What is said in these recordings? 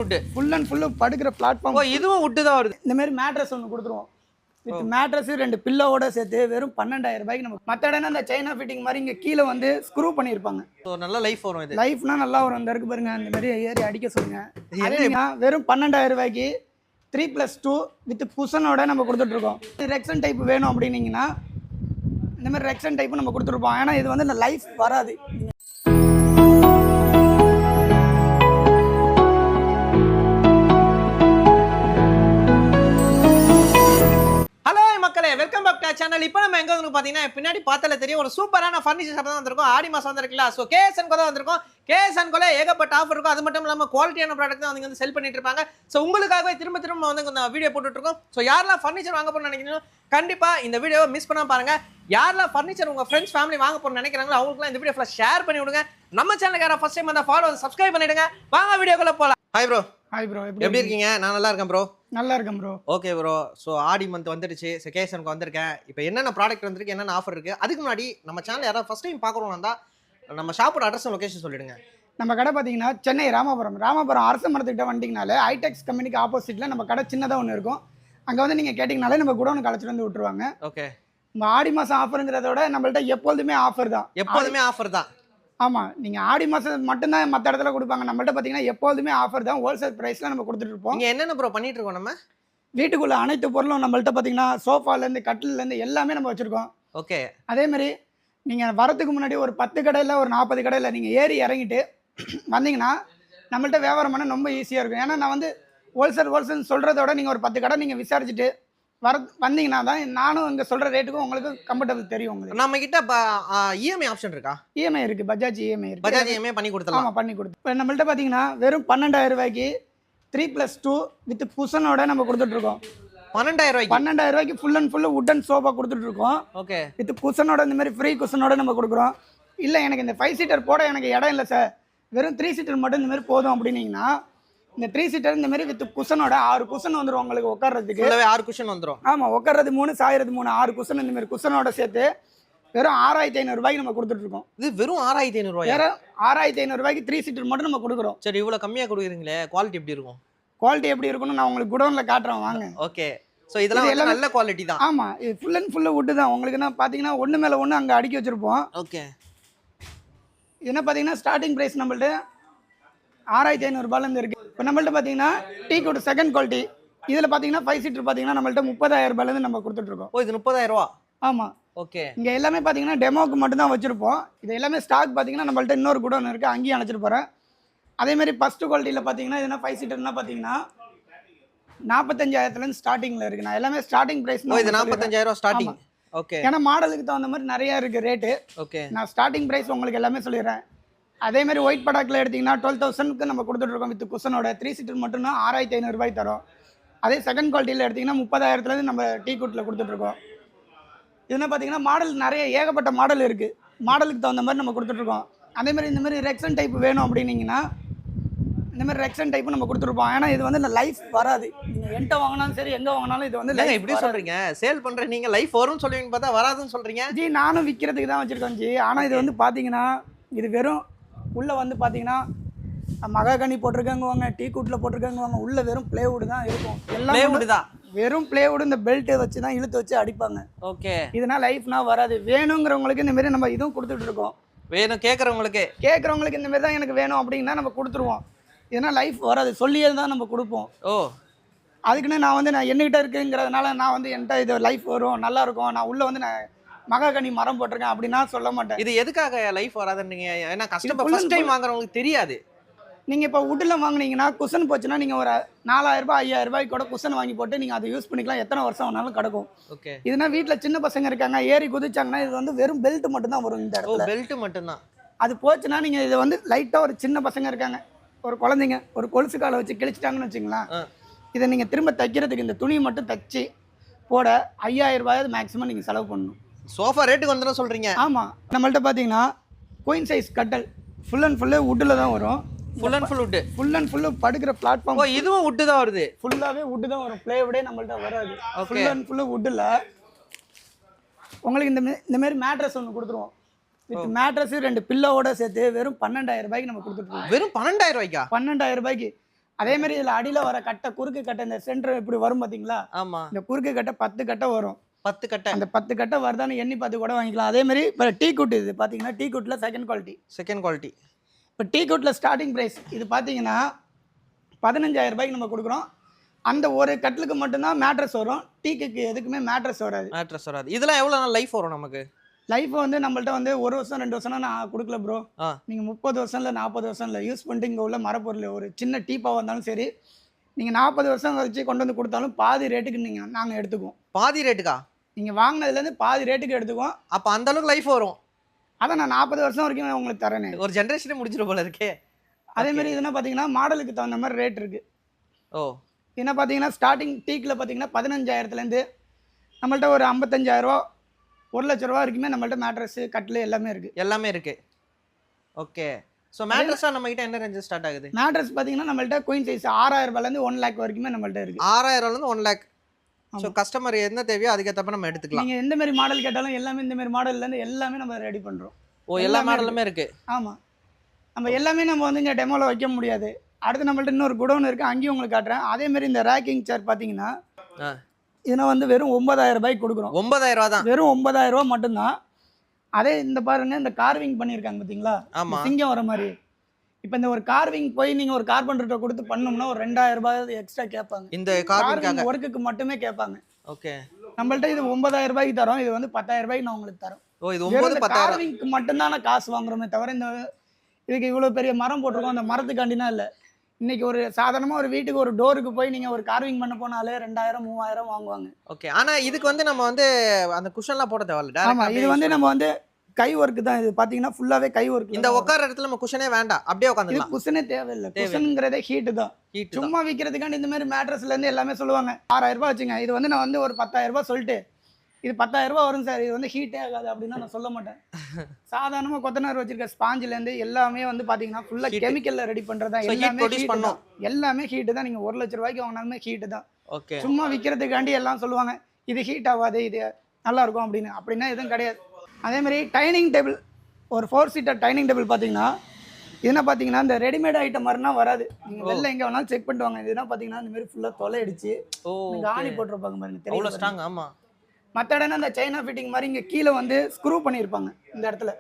Full and full படுக்கிற platform. ஓ இதுவும் வுட் தான் வருது. இந்த மாதிரி மேட்ரஸ் ஒன்று கொடுத்துருவோம். வித் மேட்ரஸ் 2 பில்லோவோட சேர்த்து வெறும் 12,000 ரூபாய்க்கு நம்ம. மற்ற இடம் அந்த சைனா ஃபிட்டிங் மாதிரி இங்கே கீழே வந்து ஸ்க்ரூ பண்ணியிருப்பாங்க. ஸோ நல்ல லைஃப் வரும் இது. லைஃப்னா நல்லா வரும். இந்த இருக்கு பாருங்க, அந்த மாதிரி ஏறி அடிக்க சொல்லுங்க. வெறும் 12,000 ரூபாய்க்கு 3+2 வித் குஷனோட நம்ம கொடுத்துட்ருக்கோம். ரெக்ஸன் டைப் வேணும் அப்படின்னீங்கன்னா இந்த மாதிரி ரெக்ஸன் டைப்பு நம்ம கொடுத்துருப்போம். ஏன்னா இது வந்து இந்த லைஃப் வராது. Welcome back to channel. இப்போ நம்ம எங்க வந்து பாத்தீங்கன்னா பின்னாடி பார்த்தாலே தெரியும் ஒரு சூப்பரான ஃபர்னிச்சர் ஷாப் தான் வந்திருக்கோம். ஆடி மாசம் வந்திருக்குல்ல. ஸோ கேஎஸ்என் தான் வந்திருக்கோம். கேஎஸ்என் கோல ஏகப்பட்ட ஆஃபர் இருக்கும். அது மட்டும் இல்லாமல் குவாலிட்டியான ப்ராடக்ட் தான் வந்து செல் பண்ணிட்டு இருப்பாங்க. ஸோ உங்களுக்காகவே திரும்ப வந்து இந்த வீடியோ போட்டுட்டு இருக்கோம். ஸோ யாரெல்லாம் ஃபர்னிச்சர் வாங்க போறோம்னு நினைக்கிறீங்களோ கண்டிப்பா இந்த வீடியோவை மிஸ் பண்ணாம பாருங்க. யாரெல்லாம் ஃபர்னிச்சர் உங்க ஃப்ரெண்ட்ஸ் ஃபேமிலி வாங்க போறோம்னு நினைக்கிறாங்களோ அவங்களுக்குலாம் இந்த வீடியோ ஃபுல்லா ஷேர் பண்ணி விடுங்க. நம்ம சேனலுக்கு யாரா ஃபர்ஸ்ட் டைம் வந்தா ஃபாலோ சப்ஸ்கிரைப் பண்ணிடுங்க. வாங்க வீடியோக்குள்ள போலாம். Hi bro. ஹாய் ப்ரோ, எப்படி இருக்கீங்க? நான் நல்லா இருக்கேன் ப்ரோ. நல்லா இருக்கேன் ப்ரோ. Okay bro. ஸோ ஆடி மந்த் வந்துடுச்சு. கேஎஸ்எனுக்கு வந்திருக்கேன். இப்போ என்னென்ன ப்ராடக்ட் வந்திருக்கு, என்னென்ன ஆஃபர் இருக்குது, அதுக்கு முன்னாடி நம்ம சேனல் யாராவது ஃபஸ்ட் டைம் பார்க்குறோம்னா இருந்தால் நம்ம ஷாப்போட அட்ரஸ் லொகேஷன் சொல்லிடுங்க. நம்ம கடை பார்த்தீங்கன்னா சென்னை ராமபுரம் அரசு மரத்துக்கிட்ட வந்துட்டிங்கனாலே ஐடெக்ஸ் கம்பெனிக்கு ஆப்போசிட்டில் நம்ம கடை சின்னதாக ஒன்று இருக்கும். அங்கே வந்து நீங்கள் கேட்டிங்கனாலே நம்ம குடோனுக்கு அழைச்சிட்டு வந்து விட்டுருவாங்க. ஓகே. நம்ம ஆடி மாதம் ஆஃபருங்கிறத விட நம்மள்ட்ட எப்பொழுதுமே ஆஃபர் தான். எப்போதுமே ஆஃபர் தான். ஆமாம், நீங்கள் ஆடி மாதம் மட்டும்தான் மற்ற இடத்துல கொடுப்பாங்க. நம்மள்ட்ட பார்த்தீங்கன்னா எப்போதுமே ஆஃபர் தான். ஹோல்சேல் ப்ரைஸில் நம்ம கொடுத்துட்டு இருப்போம். நீங்கள் என்னென்ன ப்ரோ பண்ணிட்டு இருக்கோம்? நம்ம வீட்டுக்குள்ளே அனைத்து பொருளும் நம்மள்ட்ட பார்த்தீங்கன்னா சோஃபாலேருந்து கட்டிலேருந்து எல்லாமே நம்ம வச்சுருக்கோம். ஓகே. அதேமாதிரி நீங்கள் வரத்துக்கு முன்னாடி ஒரு 10 கடையில் ஒரு 40 கடையில் நீங்கள் ஏறி இறங்கிட்டு வந்தீங்கன்னா நம்மள்ட்ட வியாபாரம் பண்ண ரொம்ப ஈஸியாக இருக்கும். ஏன்னா நான் வந்து ஹோல்சேல் சொல்கிறதோட நீங்கள் ஒரு 10 கடை நீங்கள் விசாரிச்சுட்டு வந்தீங்கன்னா தான் நானும் இங்கே சொல்கிற ரேட்டுக்கும் உங்களுக்கு கம்ஃபர்டபுள் தெரியும். உங்களுக்கு நம்ம கிட்ட இஎம்ஐ ஆப்ஷன் இருக்கா? இஎம்ஐ இருக்குது. பஜாஜ் இஎம்ஐ இருக்குது. பஜாஜ் இஎம்ஐ பண்ணி கொடுத்துலாம். ஆமாம், பண்ணி கொடுத்து. இப்போ நம்மள்ட்ட பார்த்தீங்கன்னா வெறும் 12,000 ரூபாய்க்கு 3+2 வித் குஷனோட நம்ம கொடுத்துட்ருக்கோம். 12,000 ரூபாய்க்கு 12,000 ரூபாய்க்கு full and full wooden sofa கொடுத்துட்ருக்கோம். ஓகே. வித் குஷனோட இந்த மாதிரி ஃப்ரீ குஷனோட நம்ம கொடுக்குறோம். இல்லை எனக்கு இந்த 5 சீட்டர் போட எனக்கு இடம் இல்லை சார், வெறும் 3 சீட்டர் மட்டும் இந்த மாதிரி போதும் அப்படின்னீங்கன்னா இந்த 3 சீட்டர் இந்த மாதிரி வித் குஷனோட 6 குஷன் வந்துடும் உங்களுக்கு உட்கார்றதுக்கு. 6 குஷன் வந்துடும். ஆமாம், உட்கார்றது 3 சாயிறது 3 6 குஷன் இந்த மாதிரி குஷனோட சேர்த்து வெறும் 6,500 ரூபாய்க்கு நம்ம கொடுத்துட்ருக்கோம். இது வெறும் 6,500 ரூபாய். வேறு 6,500 ரூபாய்க்கு 3 சீட்டர் மட்டும் நம்ம கொடுக்குறோம். சரி, இவ்வளோ கம்மியாக கொடுக்குறீங்களே, குவாலிட்டி எப்படி இருக்கும்? குவாலிட்டி எப்படி இருக்குன்னு நான் உங்களுக்கு குடோனில் காட்டுறேன் வாங்க. ஓகே. ஸோ இதெல்லாம் எல்லாம் நல்ல குவாலிட்டி தான். ஆமாம், இது ஃபுல் அண்ட் ஃபுல்லு வுட்டு தான். உங்களுக்கு என்ன பார்த்தீங்கன்னா ஒன்று மேலே ஒன்று அங்கே அடுக்கி வச்சுருப்போம். ஓகே. என்ன பார்த்தீங்கன்னா ஸ்டார்டிங் ப்ரைஸ் நம்மள்ட்ட 6,500 ரூபாயிலேருந்து இருக்குது. இப்போ நம்மள்ட்ட பார்த்தீங்கன்னா டீ குட் செகண்ட் குவாலிட்டி இதில் பார்த்தீங்கன்னா 5 சீட்டர் பார்த்தீங்கன்னா நம்மள்ட்ட 30,000 ரூபாயிலேருந்து நம்ம கொடுத்துட்ருக்கோம். ஓ, இது 30,000 ரூபா? ஆமாம். ஓகே. இங்கே எல்லாமே பார்த்தீங்கன்னா டெமோக்கு மட்டும் தான் வச்சுருப்போம். இது எல்லாமே ஸ்டாக் பார்த்தீங்கன்னா நம்மள்ட்ட இன்னொரு குடோன் இருக்குது, அங்கேயும் அழைச்சிட்டு போகிறேன். அதேமாதிரி ஃபஸ்ட்டு குவாலிட்டியில் பார்த்தீங்கன்னா இதுனா 5 சீட்டர்னா பார்த்தீங்கன்னா 45,000லேருந்து ஸ்டார்டிங்கில் இருக்குது. நான் எல்லாமே ஸ்டார்டிங் ப்ரைஸ். ஓ, இது 45,000 ஸ்டார்டிங். ஓகே. ஏன்னா மாடலுக்கு தகுந்த மாதிரி நிறையா இருக்குது ரேட்டு. ஓகே. நான் ஸ்டார்டிங் ப்ரைஸ் உங்களுக்கு எல்லாமே சொல்லிடுறேன். அதேமாதிரி ஒயிட் படாக்கில் எடுத்திங்கன்னா 12,000க்கு நம்ம கொடுத்துட்ருக்கோம் வித் குஷனோட. 3 சீட்டர் மட்டும்னா 6,500 ரூபாய் தரோம். அதே செகண்ட் குவாலிட்டியில் எடுத்திங்கன்னா 30,000லேருந்து நம்ம டீ குட்டில் கொடுத்துட்ருக்கோம். இதுனா பார்த்தீங்கன்னா மாடல் நிறைய ஏகப்பட்ட மாடல் இருக்குது. மாடலுக்கு தகுந்த மாதிரி நம்ம கொடுத்துட்ருக்கோம். அதேமாதிரி இந்த மாதிரி ரெக்ஸன் டைப் வேணும் அப்படின்னீங்கன்னா இந்த மாதிரி ரெக்ஸன் டைப்பு நம்ம கொடுத்துருப்போம். ஏன்னா இது வந்து இந்த லைஃப் வராது. நீங்கள் என்கிட்ட வாங்கினாலும் சரி எங்கே வாங்கினாலும் இது வந்து லைஃப். எப்படி சொல்கிறீங்க? சேல் பண்ணுற நீங்கள் லைஃப் வரும்னு சொல்லுவீங்கன்னு பார்த்தா வராதுன்னு சொல்கிறீங்க. ஜி நானும் விற்கிறதுக்கு தான் வச்சுருக்கேன் ஜி. ஆனால் இது வந்து பார்த்தீங்கன்னா இது வெறும் உள்ளே வந்து பார்த்தீங்கன்னா மகாகனி போட்டிருக்காங்குவாங்க, டீ கூட்டில் போட்டிருக்காங்குவாங்க. உள்ளே வெறும் பிளேவுட் தான் இருக்கும். எல்லாம் பிளேவுட் தான். வெறும் பிளேவுட் இந்த பெல்ட்டை வச்சு தான் இழுத்து வச்சு அடிப்பாங்க. ஓகே. இதனால் லைஃப்னா வராது. வேணுங்கிறவங்களுக்கு இந்த மாதிரி நம்ம இதுவும் கொடுத்துட்ருக்கோம். வேணும் கேட்குறவங்களுக்கு இந்த மாதிரி தான் எனக்கு வேணும் அப்படின்னா நம்ம கொடுத்துருவோம். ஏன்னா லைஃப் வராது, சொல்லியே தான் நம்ம கொடுப்போம். ஓ, அதுக்குன்னு நான் வந்து நான் என்கிட்ட இருக்குங்கிறதுனால நான் வந்து என்கிட்ட இது லைஃப் வரும் நல்லா இருக்கும், நான் உள்ளே வந்து நான் மகாகனி மரம் போட்டிருக்கேன் அப்படின்னா சொல்ல மாட்டேன். இது எதுக்காக லைஃப் வராதுன்றீங்க? ஏன்னா கஸ்டமர் ஃபர்ஸ்ட் டைம் வாங்குறவங்களுக்கு தெரியாது. நீங்கள் இப்போ வுட்டில் வாங்கினீங்கன்னா குஷன் போச்சுன்னா நீங்கள் ஒரு 4,000 ரூபாய் 5,000 ரூபாய்க்கு கூட குஷன் வாங்கி போட்டு நீங்கள் அதை யூஸ் பண்ணிக்கலாம். எத்தனை வருஷம் வேணாலும் கிடக்கும். ஓகே. இதுனா வீட்டில் சின்ன பசங்க இருக்காங்க, ஏறி குதிச்சாங்கன்னா இது வந்து வெறும் பெல்ட் மட்டும்தான் வரும் இந்த இடத்துல. பெல்ட் மட்டும்தான். அது போச்சுன்னா நீங்கள் இதை வந்து லைட்டாக ஒரு சின்ன பசங்க இருக்காங்க, ஒரு குழந்தைங்க ஒரு கொலுசு காலை வச்சு கிழிச்சிட்டாங்கன்னு வச்சுங்களேன், இதை நீங்கள் திரும்ப தைக்கிறதுக்கு இந்த துணியை மட்டும் தைச்சி போட 5,000 ரூபாயாவது மேக்ஸிமம் நீங்கள் செலவு பண்ணணும். சோஃபா ரேட்டுக்கு வந்துடும் சொல்கிறீங்க? ஆமாம். நம்மள்ட்ட பார்த்தீங்கன்னா குயின் சைஸ் கட்டல் ஃபுல் அண்ட் ஃபுல்லு வுட்டில் தான் வரும். ஃபுல் அண்ட் ஃபுல் படுக்கிற பிளாட்ஃபார்ம். ஓ, இதுவும் வுட்டு தான் வருது. ஃபுல்லாகவே வுட்டு தான் வரும். பிளேவுடே நம்மள்ட்ட வராது. ஃபுல் அண்ட் ஃபுல்லு வுட்டில் உங்களுக்கு இந்த மாதிரி மேட்ரஸ் ஒன்று கொடுத்துருவோம். வித் மேட்ரஸ் 2 பில்லோவோட சேர்த்து வெறும் 12,000 ரூபாய்க்கு நம்ம கொடுத்துட்ருக்கோம். வெறும் 12,000 ரூபாய்க்கா? 12,000 ரூபாய்க்கு. அதே மாதிரி இதில் அடியில் வர கட்டை குறுக்கு கட்டை இந்த சென்டர் இப்படி வரும் பார்த்தீங்களா, ஆமா இந்த குறுக்கு கட்டை 10 கட்டை வரும். 10 கட்டை அந்த 10 கட்டை வருதான்னு எண்ணி பார்த்து கூட வாங்கிக்கலாம். அதே மாதிரி இப்போ டீ குட் இது பார்த்தீங்கன்னா டீ குட்டில் செகண்ட் குவாலிட்டி. Second quality. இப்போ டீ குட்டில் ஸ்டார்டிங் ப்ரைஸ் இது பார்த்தீங்கன்னா 15,000 ரூபாய்க்கு நம்ம கொடுக்குறோம். அந்த ஒரு கட்டிலுக்கு மட்டும்தான் மேட்ரஸ் வரும். டீக்கு எதுக்குமே மேட்ரஸ் வராது. மேட்ரஸ் வராது. இதெல்லாம் எவ்வளோ நாள் லைஃப் வரும் நமக்கு? லைஃப் வந்து நம்மள்ட்ட வந்து 1 வருஷம் 2 வருஷம்னா நான் கொடுக்கல ப்ரோ. ஆ நீங்கள் 30 வருஷம் இல்லை 40 வருஷம் இல்லை யூஸ் பண்ணிட்டு இங்கே உள்ள மரப்பொருள் ஒரு சின்ன டீப்பாக வந்தாலும் சரி, நீங்கள் 40 வருஷம் கழிச்சு கொண்டு வந்து கொடுத்தாலும் பாதி ரேட்டுக்கு நாங்கள் எடுத்துக்குவோம். பாதி ரேட்டுக்கா? நீங்கள் வாங்கினதுலேருந்து பாதி ரேட்டுக்கு எடுத்துக்குவோம். அப்போ அந்த அளவுக்கு லைஃப் வரும். அதான் நான் 40 வருஷம் வரைக்கும் உங்களுக்கு தரேனே. ஒரு ஜென்ரேஷனே முடிஞ்சிடும் போல இருக்கே. அதேமாதிரி இதுனா பார்த்தீங்கன்னா மாடலுக்கு தகுந்த மாதிரி ரேட் இருக்குது. ஓ என்ன பார்த்தீங்கன்னா ஸ்டார்டிங் டீக்கில் பார்த்தீங்கன்னா 15,000லேருந்து நம்மள்ட்ட ஒரு 55,000 1 லட்ச ரூபா வரைக்குமே நம்மள்ட்ட மேட்ரஸு கட்டில் எல்லாமே இருக்குது. எல்லாமே இருக்கு. ஓகே. ஸோ மேட்ரஸாக நம்மகிட்ட என்ன ரேஞ்சு ஸ்டார்ட் ஆகுது? மேட்ரஸ் பார்த்தீங்கன்னா நம்மள்ட்ட குயின் சைஸ் 6,000 ரூபாயிலேருந்து 1 லேக் வரைக்குமே நம்மள்ட்ட இருக்குது. 6,000லேருந்து 1 லேக். ஸோ கஸ்டமர் என்ன தேவையோ அதுக்கேற்றப்ப நம்ம எடுத்துக்கலாம். நீங்கள் எந்த மாதிரி மாடல் கேட்டாலும் எல்லாமே இந்த மாதிரி மாடல்லேருந்து எல்லாமே நம்ம ரெடி பண்ணுறோம். ஓ எல்லா மாடலுமே இருக்கு. ஆமாம், நம்ம எல்லாமே நம்ம வந்து இங்கே டெமோவில் வைக்க முடியாது. அடுத்து நம்மள்ட்ட இன்னொரு குடோன் இருக்குது, அங்கேயும் உங்களுக்கு காட்டுறேன். அதேமாரி இந்த ரேக்கிங் சேர் பார்த்தீங்கன்னா இதனால் வந்து வெறும் 9,000 ரூபாய்க்கு கொடுக்குறோம். 9,000 ரூபா தான். வெறும் 9,000 ரூபா மட்டும்தான். அதே இந்த பாருங்க இந்த கார்விங் பண்ணியிருக்காங்க பார்த்தீங்களா, சிங்கம் வர மாதிரி. இப்போ இந்த ஒரு கார்விங் போய் நீங்கள் ஒரு கார்பெண்டர்கிட்ட கொடுத்து பண்ணோம்னா ஒரு 2,000 ரூபாய் எக்ஸ்ட்ரா கேட்பாங்க. இந்த கார்விங் ஒர்க்குக்கு மட்டுமே கேட்பாங்க. ஓகே. நம்மள்ட்ட இது 9,000 ரூபாய்க்கு தரோம். இது வந்து 10,000 ரூபாய்க்கு நான் உங்களுக்கு தரோம். ஓ இது 9 10,000 கார்விங்க்கு மட்டும்தான் நான் காசு வாங்குறோமே தவிர இந்த இதுக்கு இவ்வளோ பெரிய மரம் போட்டிருக்கோம் அந்த மரத்துக்காண்டினா இல்லை. இன்னைக்கு ஒரு சாதாரணமாக ஒரு வீட்டுக்கு ஒரு டோருக்கு போய் நீங்கள் ஒரு கார்விங் பண்ண போனாலே 2,000 3,000 வாங்குவாங்க. ஓகே. ஆனால் இதுக்கு வந்து நம்ம வந்து அந்த குஷன்லாம் போட தேவையில்ல. ஆமாம், இது வந்து நம்ம வந்து கை ஒர்க்கு தான். இது பார்த்தீங்கன்னா ஃபுல்லாகவே கை ஒர்க். இந்த உட்கார இடத்துல நம்ம குஷனே வேண்டாம், அப்படியே உட்காந்துக்கலாம். குஷனே தேவையில்லை. குஷனுங்கிறதே ஹீட்டு தான். சும்மா விற்கிறதுக்காண்டி இந்த மாதிரி மேட்ரஸ்லேருந்து எல்லாமே சொல்லுவாங்க 6,000 ரூபாய் வச்சுங்க. இது வந்து நான் வந்து ஒரு 10,000 ரூபாய் சொல்லிட்டு இது 10,000 ரூபாய் வரும் சார், இது வந்து ஹீட்டே ஆகாது அப்படின்னா நான் சொல்ல மாட்டேன். சாதாரணமாக கொத்தனார் வச்சிருக்க ஸ்பாஞ்சிலேருந்து எல்லாமே வந்து பார்த்தீங்கன்னா ஃபுல்லாக கெமிக்கலில் ரெடி பண்ணுறதா எல்லாமே பண்ணோம். எல்லாமே ஹீட்டு தான். நீங்கள் 1 லட்ச ரூபாய்க்கு வாங்கினாலுமே ஹீட்டு தான். ஓகே. சும்மா விற்கிறதுக்காண்டி எல்லாம் சொல்லுவாங்க இது ஹீட் ஆகாது, இது நல்லா இருக்கும் அப்படின்னு. அப்படின்னா எதுவும் கிடையாது. அதேமாதிரி டைனிங் டேபிள் ஒரு 4 சீட்டர் டைனிங் டேபிள் பார்த்தீங்கன்னா இதுனா பார்த்தீங்கன்னா இந்த ரெடிமேட் ஐட்டம் மாதிரினா வராது. நீங்கள் வெளில எங்கே வேணாலும் செக் பண்ணிட்டு வாங்க. இதுனா பார்த்தீங்கன்னா இந்த மாதிரி ஃபுல்லாக தொலை அடிச்சு ஆணி போட்டிருப்பாங்க பாருங்க, தெரியும் ஸ்ட்ராங். ஆமாம். மற்ற இடம்னா இந்த சைனா ஃபிட்டிங் மாதிரி இங்கே கீழே வந்து ஸ்க்ரூ பண்ணியிருப்பாங்க இந்த இடத்துல.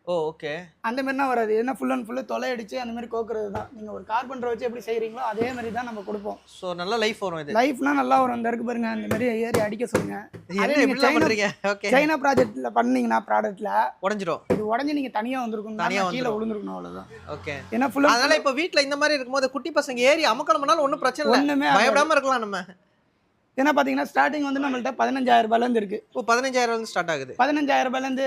ஓ ஓகே. அந்த மாதிரினா வராது. ஏன்னா ஃபுல் அண்ட் ஃபுல்லு தொலை அடிச்சு அந்த மாதிரி கோக்குறது தான். நீங்கள் ஒரு கார்பெண்டர் வச்சு எப்படி செய்கிறீங்களோ அதே மாதிரி தான் நம்ம கொடுப்போம். ஸோ நல்லா லைஃப் வரும். இது லைஃப்னா நல்லா வரும். இந்த இருக்கு பாருங்க, அந்த மாதிரி ஏறி அடிக்க சொல்லுங்க. சைனா ப்ராஜெக்ட்ல பண்ணீங்கன்னா ப்ராடக்ட்ல உடஞ்சிரும். இது உடஞ்சி நீங்கள் தனியாக வந்திருக்கும், கீழே விழுந்துருக்கணும், அவ்வளோதான். ஓகே. ஏன்னா ஃபுல்லாக அதனால இப்போ வீட்டில் இந்த மாதிரி இருக்கும்போது குட்டி பசங்க ஏறி அமக்கலம்னாலும் ஒன்றும் பிரச்சனை இல்லை, ஒன்றுமே பயப்படாமல் இருக்கலாம் நம்ம. ஏன்னா பார்த்தீங்கன்னா ஸ்டார்டிங் வந்து நம்மள்ட்ட 15,000 ரூபாயிலேருந்து இருக்குது. இப்போ 15,000 ஸ்டார்ட் ஆகுது. 15,000 ரூபாயிலேருந்து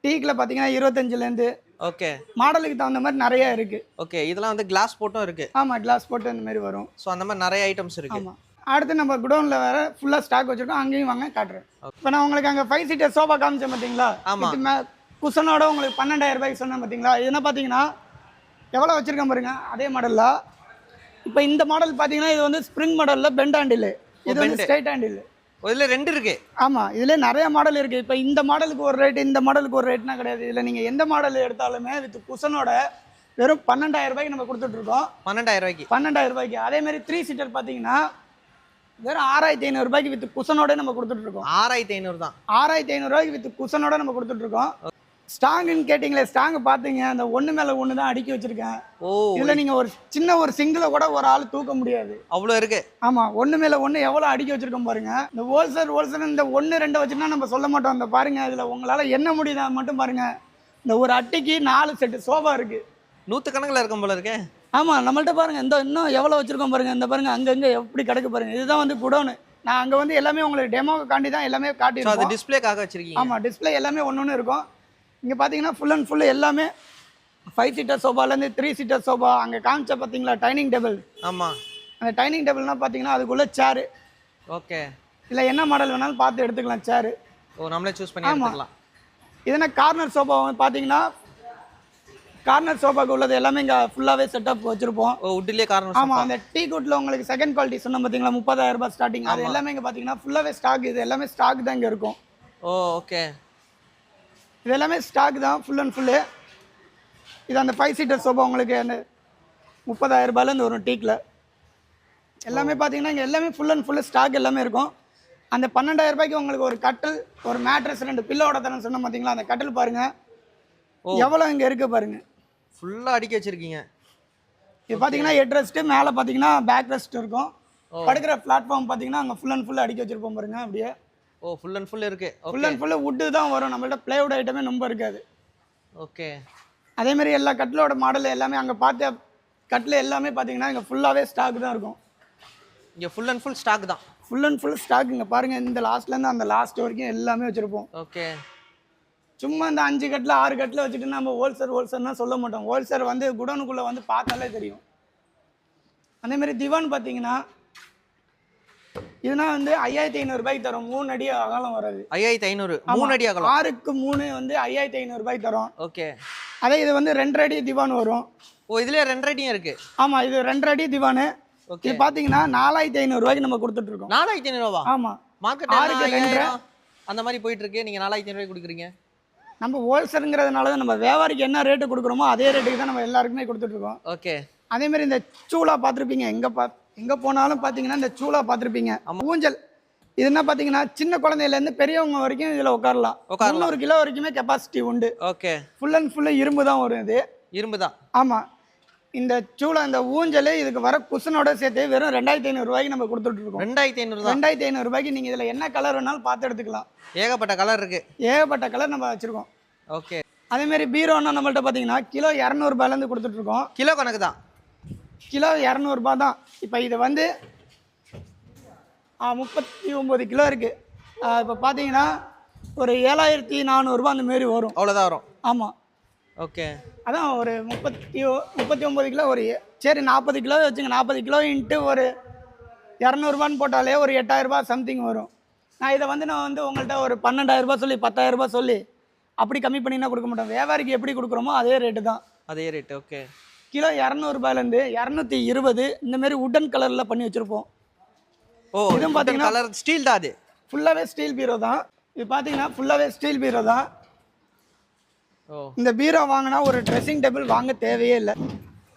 டீக்கில் பார்த்தீங்கன்னா 25,000 ஓகே. மாடலுக்கு தகுந்த மாதிரி நிறைய இருக்குது. ஓகே. இதெல்லாம் வந்து கிளாஸ் போட்டும் இருக்குது. ஆமாம், கிளாஸ் போட்டு அந்த மாதிரி வரும். ஸோ அந்த மாதிரி நிறைய ஐட்டம்ஸ் இருக்குது. ஆமாம். அடுத்து நம்ம குடோனில் வேறு ஃபுல்லாக ஸ்டாக் வச்சுருக்கோம், அங்கேயும் வாங்க காட்டுறேன். இப்போ நான் உங்களுக்கு அங்கே 5 சீட்டர் சோஃபா காமிச்சேன் பார்த்தீங்களா. ஆமாம். குஷனோட உங்களுக்கு 12,000 ரூபாய்க்கு சொன்னேன் பார்த்தீங்களா. இதுனா பார்த்தீங்கன்னா எவ்வளோ வச்சுருக்கேன் பாருங்க அதே மாடலில். இப்போ இந்த மாடல் பார்த்தீங்கன்னா இது வந்து ஸ்ப்ரிங் மாடலில் பெண்ட் ஹேண்டில், இது வந்து ஸ்ட்ரைட் ஹேண்டில். இதில் 2 இருக்கு. ஆமாம், இதில் நிறைய மாடல் இருக்குது. இப்போ இந்த மாடலுக்கு ஒரு ரேட்டு, இந்த மாடலுக்கு ஒரு ரேட்னா கிடையாது. இதில் நீங்கள் எந்த மாடல் எடுத்தாலுமே வித் குஷனோட வெறும் 12,000 ரூபாய்க்கு நம்ம கொடுத்துட்ருக்கோம். 12,000 ரூபாய்க்கு. 12,000 ரூபாய்க்கு. அதேமாதிரி 3 சீட்டர் பார்த்தீங்கன்னா வெறும் 6,500 ரூபாய்க்கு வித் குஷனோட நம்ம கொடுத்துட்ருக்கோம். 6,500 தான். 6,500 ரூபாய்க்கு வித் குஷனோட நம்ம கொடுத்துட்ருக்கோம். ஸ்ட்ராங்குன்னு கேட்டிங்களே, ஸ்ட்ராங்கு பார்த்துங்க, அந்த ஒன்று மேலே ஒன்று தான் அடுக்கி வச்சுருக்கேன். ஓ. இதில் நீங்கள் ஒரு சின்ன ஒரு சிங்கிளை கூட ஒரு ஆள் தூக்க முடியாது, அவ்வளோ இருக்குது. ஆமாம், ஒன்று மேலே ஒன்று எவ்வளோ அடுக்கி வச்சுருக்கோம் பாருங்க. இந்த ஹோல்சேல் இந்த 1 2 வச்சுன்னா நம்ம சொல்ல மாட்டோம். இந்த பாருங்க, இதில் உங்களால் என்ன முடியுதா மட்டும் பாருங்க. இந்த ஒரு அட்டைக்கு 4 செட்டு சோஃபா இருக்குது. 100 கணக்கில் இருக்கும் போல இருக்கேன். ஆமாம், நம்மள்ட்ட பாருங்கள் இந்த இன்னும் எவ்வளோ வச்சுருக்கோம் பாருங்கள். இந்த பாருங்கள் அங்கங்கே எப்படி கிடக்கு பாருங்கள். இதுதான் வந்து குடோனு. நான் அங்கே வந்து எல்லாமே உங்களுக்கு டெமோக்காண்டி தான் எல்லாமே காட்டியிருக்கோம். அது டிஸ்பிளேக்காக வச்சுருக்கீங்க. ஆமாம், டிஸ்பிளே எல்லாமே ஒன்று இருக்கும். இங்கே பார்த்தீங்கன்னா ஃபுல் அண்ட் ஃபுல்லு எல்லாமே 5 சீட்டர் சோஃபாலேருந்து 3 சீட்டர் சோஃபா. அங்கே காமிச்சா பார்த்தீங்களா டைனிங் டேபிள். ஆமாம், அந்த டைனிங் டேபிள்னால் பார்த்தீங்கன்னா அதுக்குள்ளே சேரு. ஓகே. இல்லை என்ன மாடல் வேணாலும் பார்த்து எடுத்துக்கலாம் சேரு. ஓ, நம்மளே சூஸ் பண்ணி எடுத்துக்கலாம். இதுனா கார்னர் சோஃபா பார்த்தீங்கன்னா கார்னர் சோஃபாக்கு உள்ளது எல்லாமே இங்கே ஃபுல்லாகவே செட்டப் வச்சுருப்போம். ஓ, உட்லேயே கார்னர். ஆமாம், அந்த டீ குட்டில் உங்களுக்கு செகண்ட் குவாலிட்டி சொன்ன பார்த்தீங்களா 30,000 ரூபாய் ஸ்டார்டிங். அது எல்லாமே இங்கே பார்த்தீங்கன்னா ஃபுல்லாகவே ஸ்டாக். இது எல்லாமே ஸ்டாக் தான் இங்கே இருக்கும். ஓ ஓகே. இது எல்லாமே ஸ்டாக் தான் ஃபுல் அண்ட் ஃபுல்லு. இது அந்த 5 சீட்டர் சோஃபா உங்களுக்கு அந்த 30,000 ரூபாயிலேருந்து வரும் டீக்கில். எல்லாமே பார்த்தீங்கன்னா இங்கே எல்லாமே ஃபுல் அண்ட் ஃபுல்லு ஸ்டாக் எல்லாமே இருக்கும். அந்த 12,000 ரூபாய்க்கு உங்களுக்கு ஒரு கட்டில், ஒரு மேட்ரஸ், 2 பில்லோட தரேன்னு சொன்ன பார்த்தீங்களா, அந்த கட்டில் பாருங்கள் எவ்வளோ இங்கே இருக்குது பாருங்கள். ஃபுல்லாக அடுக்கி வச்சுருக்கீங்க. இது பார்த்தீங்கன்னா ஹெட் ரெஸ்ட்டு, மேலே பார்த்தீங்கன்னா பேக் ரெஸ்ட் இருக்கும். படுக்கிற பிளாட்ஃபார்ம் பார்த்தீங்கன்னா அங்கே ஃபுல் அண்ட் ஃபுல்லு அடுக்கி வச்சுருப்போம் பாருங்கள் அப்படியே. ஓ ஃபுல் அண்ட் ஃபுல் இருக்குது. ஃபுல் அண்ட் ஃபுல்லு வுட்டு தான் வரும், நம்மள்ட்ட ப்ளைவுட் ஐட்டமே ரொம்ப இருக்காது. ஓகே. அதேமாதிரி எல்லா கட்டிலோட மாடல் எல்லாமே அங்கே பார்த்த கட்டில் எல்லாமே பார்த்தீங்கன்னா இங்கே ஃபுல்லாகவே ஸ்டாக் தான் இருக்கும். இங்கே ஃபுல் அண்ட் ஃபுல் ஸ்டாக் தான். ஃபுல் அண்ட் ஃபுல் ஸ்டாக் இங்கே பாருங்கள், இந்த லாஸ்ட்லேருந்து அந்த லாஸ்ட் வரைக்கும் எல்லாமே வச்சுருப்போம். ஓகே. சும்மா இந்த 5 கட்டில் 6 கட்டில் வச்சுட்டு நம்ம ஹோல்சேல்னா சொல்ல மாட்டோம். ஹோல்சேல் வந்து குடோனுக்குள்ளே வந்து பார்த்தாலே தெரியும். அதேமாதிரி திவான் பார்த்தீங்கன்னா இதுனா வந்து 5,500 ரூபாய்க்கு தரும். 3 அடி அகலம் வராது. 5,500 3 அடி அகலம். 6க்கு 3 வந்து 5,500 ரூபாய்க்கு தரும். ஓகே. அதே இது வந்து 2 அடி திவான் வரும். ஓ இதுலயே 2 அடியும் இருக்கு. ஆமாம், இது 2 அடி திவானு. இது பார்த்தீங்கன்னா 4,500 ரூபாய்க்கு நம்ம கொடுத்துட்ருக்கோம். 4,500 ரூபா? ஆமாம். மார்க்கெட் 6,200 அந்த மாதிரி போயிட்டு இருக்கு. நீங்கள் 4,500 ரூபாய்க்கு கொடுக்குறீங்க. நம்ம ஹோல்சேலுங்கிறதுனால தான் நம்ம வியாபாரிக்கு என்ன ரேட்டு கொடுக்குறோமோ அதே ரேட்டுக்கு தான் நம்ம எல்லாருக்குமே கொடுத்துட்ருக்கோம். ஓகே. அதேமாதிரி இந்த சூளா பார்த்துருப்பீங்க, எங்கே போனாலும் பார்த்தீங்கன்னா இந்த சூளா பார்த்துருப்பீங்க. ஊஞ்சல் இது என்ன பார்த்தீங்கன்னா சின்ன குழந்தையிலேருந்து பெரியவங்க வரைக்கும் இதில் உட்காரலாம். 300 கிலோ வரைக்குமே கெப்பாசிட்டி உண்டு. ஓகே. ஃபுல் அண்ட் ஃபுல்லு இரும்பு தான் வரும் இது. இரும்பு தான். ஆமாம். இந்த சூளா இந்த ஊஞ்சல் இதுக்கு வர குஷனோட சேர்த்து வெறும் 2,500 ரூபாய்க்கு நம்ம கொடுத்துட்ருக்கோம். 2,500 தான். 2,500 ரூபாய்க்கு நீங்கள் இதில் என்ன கலர் வேணாலும் பார்த்து எடுத்துக்கலாம். ஏகப்பட்ட கலர் இருக்குது. ஏகப்பட்ட கலர் நம்ம வச்சுருக்கோம். ஓகே. அதேமாரி பீரோன்னா நம்மள்ட்ட பார்த்தீங்கன்னா கிலோ 200 ரூபாயிலேருந்து கொடுத்துட்ருக்கோம். கிலோ கணக்கு தான். கிலோ 200 ரூபா தான். இப்போ இது வந்து 39 கிலோ இருக்குது. இப்போ பார்த்தீங்கன்னா ஒரு 7,400 அந்த மாரி வரும். அவ்வளோதான் வரும். ஆமாம். ஓகே. அதான் ஒரு 39 கிலோ ஒரு சரி 40 கிலோ வச்சுங்க. 40 கிலோ இன்ட்டு ஒரு 200 ரூபான்னு போட்டாலே ஒரு 8,000 ரூபா சம்திங் வரும். நான் வந்து உங்கள்கிட்ட ஒரு 12,000 ரூபா சொல்லி 10,000 ரூபா சொல்லி அப்படி கம்மி பண்ணினா கொடுக்க மாட்டோம். வியாபாரிக்கு எப்படி கொடுக்குறோமோ அதே ரேட்டு தான். அதே ரேட்டு. ஓகே. கிலோ 200 ரூபாயிலேருந்து 220 இந்தமாரி உட்டன் கலரில் பண்ணி வச்சுருப்போம். ஓ இதுவும் பார்த்தீங்கன்னா கலர் ஸ்டீல் தான். அது ஃபுல்லாகவே ஸ்டீல் பீரோ தான். இது பார்த்தீங்கன்னா ஃபுல்லாகவே ஸ்டீல் பீரோ தான். ஓ இந்த பீரோ வாங்கினா ஒரு ட்ரெஸ்ஸிங் டேபிள் வாங்க தேவையே இல்லை.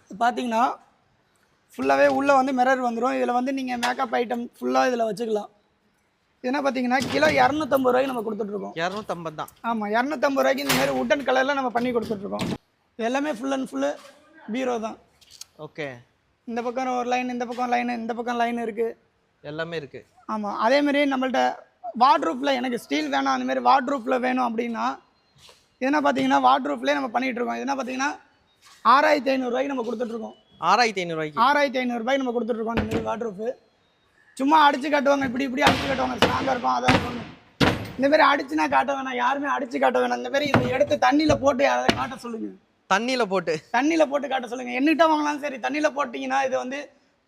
இது பார்த்தீங்கன்னா ஃபுல்லாகவே உள்ளே வந்து மிரர் வந்துடும். இதில் வந்து நீங்கள் மேக்கப் ஐட்டம் ஃபுல்லாக இதில் வச்சுக்கலாம். என்ன பார்த்தீங்கன்னா கிலோ 250 ரூபாய்க்கு நம்ம கொடுத்துட்ருக்கோம். 250 தான். ஆமாம், 250 ரூபாய்க்கு இந்த மாதிரி உட்டன் கலரில் நம்ம பண்ணி கொடுத்துட்ருக்கோம். இது எல்லாமே ஃபுல் அண்ட் ஃபுல்லு பீரோ தான். ஓகே. இந்த பக்கம் ஒரு லைன், இந்த பக்கம் லைனு, இந்த பக்கம் லைன் இருக்குது. எல்லாமே இருக்குது. ஆமாம். அதேமாரி நம்மள்ட்ட வார்ட்ரூஃபில் எனக்கு ஸ்டீல் வேணாம், அந்தமாரி வார்ட்ரூஃபில் வேணும் அப்படின்னா என்ன பார்த்தீங்கன்னா வார்ட்ரூஃப்லேயே நம்ம பண்ணிகிட்ருக்கோம். இது என்ன பார்த்தீங்கன்னா 6,500 ரூபாய்க்கு நம்ம கொடுத்துட்ருக்கோம். 6,500 ரூபாய்க்கு 6,500 ரூபாய்க்கு நம்ம கொடுத்துட்ருக்கோம். இந்த மாதிரி வார்ட்ரூஃபு சும்மா அடித்து காட்டுவாங்க, இப்படி அடித்து காட்டுவாங்க, ஸ்ட்ராங்காக இருக்கும் அதான் இருக்கும். இந்தமாரி அடிச்சுனா காட்ட வேணாம், யாருமே அடித்து காட்ட வேணாம். இந்தமாரி இதை எடுத்து தண்ணியில் போட்டு அதை காட்ட சொல்லுங்கள். தண்ணியில் போட்டு காட்ட சொல்லுங்கள். என்கிட்ட வாங்கலாம் சரி, தண்ணியில் போட்டிங்கன்னா இது வந்து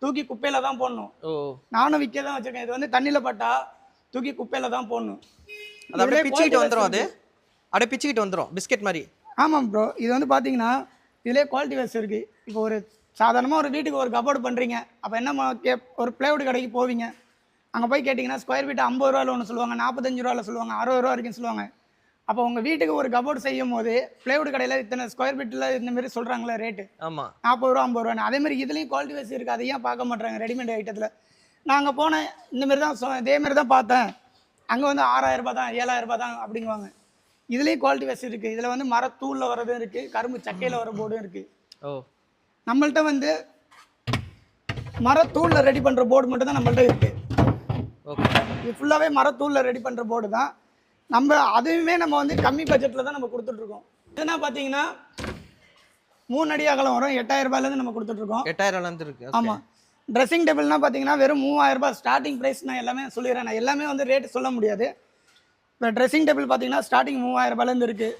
தூக்கி குப்பையில் தான் போடணும். ஓ நானும் விற்க தான் வச்சுருக்கேன். இது வந்து தண்ணியில் பட்டா தூக்கி குப்பையில் தான் போடணும். அது அப்படியே பிச்சுக்கிட்டு வந்துடும். அது அப்படியே பிச்சுக்கிட்டு வந்துடும் பிஸ்கெட் மாதிரி. ஆமாம் ப்ரோ. இது வந்து பார்த்தீங்கன்னா இதிலே குவாலிட்டி வைஸ் இருக்குது. இப்போ ஒரு சாதாரணமாக ஒரு வீட்டுக்கு ஒரு கபோர்டு பண்ணுறீங்க. அப்போ என்ன ஒரு ப்ளைவுட் கடைக்கு போவீங்க. அங்கே போய் கேட்டிங்கன்னா ஸ்கொயர் ஃபீட் 50 ரூபாயில் ஒன்று சொல்லுவாங்க, 45 ரூபாயில் சொல்லுவாங்க, 60 ரூபா வரைக்கும் சொல்லுவாங்க. அப்போ உங்கள் வீட்டுக்கு ஒரு கபோர்டு செய்யும் போது ப்ளைவுட் கடையில் இத்தனை ஸ்கொயர் ஃபீட்டில் இந்தமாரி சொல்கிறாங்களே ரேட்டு. ஆமாம், 40 ரூபா 50 ரூபான்னு. அதேமாதிரி இதுலேயும் குவாலிட்டி வைஸ் இருக்குது. அதையும் பார்க்க மாட்டாங்க ரெடிமேட் ஐட்டத்தில். நான் அங்கே போனேன், இந்தமாரி தான் இதேமாரி தான் பார்த்தேன். அங்கே வந்து 6,000 ரூபா தான், 7,000 ரூபா தான் அப்படிங்குவாங்க. இதுலேயும் குவாலிட்டி வைஸ் இருக்குது. இதில் வந்து மரத்தூளில் வரதும் இருக்குது, கரும்பு சக்கையில் வர போர்டும் இருக்குது. ஓ நம்மள்ட்ட வந்து மரத்தூளில் ரெடி பண்ணுற போர்டு மட்டும் தான் நம்மள்ட்ட இருக்குது. ஓகே. இது ஃபுல்லாகவே மரத்தூளில் ரெடி பண்ணுற போர்டு தான். அதுவுமே நம்ம வந்து கம்மி பட்ஜெட்டில் தான் நம்ம கொடுத்துட்ருக்கோம். இதுனா பார்த்தீங்கன்னா 3 அடி அகலம் வரும். 8,000 ரூபாயிலேருந்து நம்ம கொடுத்துட்ருக்கோம். 8,000 இருக்குது. ஆமாம். ட்ரெஸ்ஸிங் டேபிள்னால் பார்த்தீங்கன்னா வெறும் 3,000 ரூபாய் ஸ்டார்டிங் ப்ரைஸ். நான் எல்லாமே சொல்லிடுறேன், நான் எல்லாமே வந்து ரேட்டு சொல்ல முடியாது. இப்போ ட்ரெஸ்ஸிங் டேபிள் பார்த்தீங்கன்னா ஸ்டார்டிங் 3,000 ரூபாயிலேருந்து இருக்குது.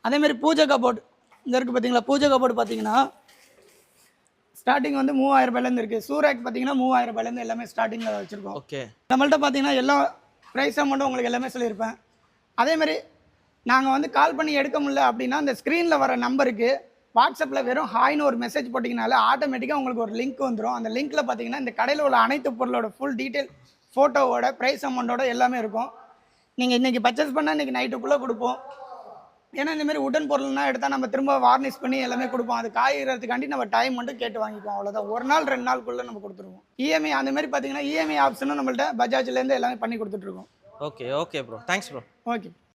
அதேமாரி பூஜை கபோர்டு இந்த இருக்குது பார்த்தீங்களா, பூஜை கபோர்டு பார்த்தீங்கன்னா ஸ்டார்டிங் வந்து 3,000 ரூபாயிலேருந்து இருக்குது. சூராக் பார்த்தீங்கன்னா 3,000 ரூபாயிலேருந்து எல்லாமே ஸ்டார்டிங்கில் வச்சுருக்கோம். ஓகே. நம்மள்ட்ட பார்த்தீங்கன்னா எல்லா ப்ரைஸ் அமௌண்ட்டும் உங்களுக்கு எல்லாமே சொல்லியிருப்பேன். அதேமாதிரி நாங்கள் வந்து கால் பண்ணி எடுக்க முடியல அப்படின்னா அந்த ஸ்க்ரீனில் வர நம்பருக்கு வாட்ஸ்அப்பில் வெறும் ஹாய்னு ஒரு மெசேஜ் போட்டிங்கனால ஆட்டோமேட்டிக்காக உங்களுக்கு ஒரு லிங்க் வந்துடும். அந்த லிங்க்கில் பார்த்தீங்கன்னா இந்த கடையில் உள்ள அனைத்து பொருளோட ஃபுல் டீட்டெயில், ஃபோட்டோவோட, ப்ரைஸ் அமௌண்ட்டோட எல்லாமே இருக்கும். நீங்கள் இன்றைக்கி பர்ச்சேஸ் பண்ணால் இன்றைக்கி நைட்டுக்குள்ளே கொடுப்போம். ஏன்னா இந்த மாதிரி உடன் பொருள்னா எடுத்தால் நம்ம திரும்ப வார்னிஷ் பண்ணி எல்லாமே கொடுப்போம். அது காய்கிறதுக்காண்டி நம்ம டைம் மட்டும் கேட்டு வாங்கிக்குவோம், அவ்வளோதான். ஒரு நாள் 2 நாளுக்குள்ளே நம்ம கொடுத்துருவோம். இஎம்ஐ அந்த மாதிரி பார்த்தீங்கன்னா இஎம்ஐ ஆப்ஷனும் நம்மள்ட்ட பஜாஜ்லேருந்து எல்லாமே பண்ணி கொடுத்துட்ருக்கோம். Okay bro, thanks bro. Okay.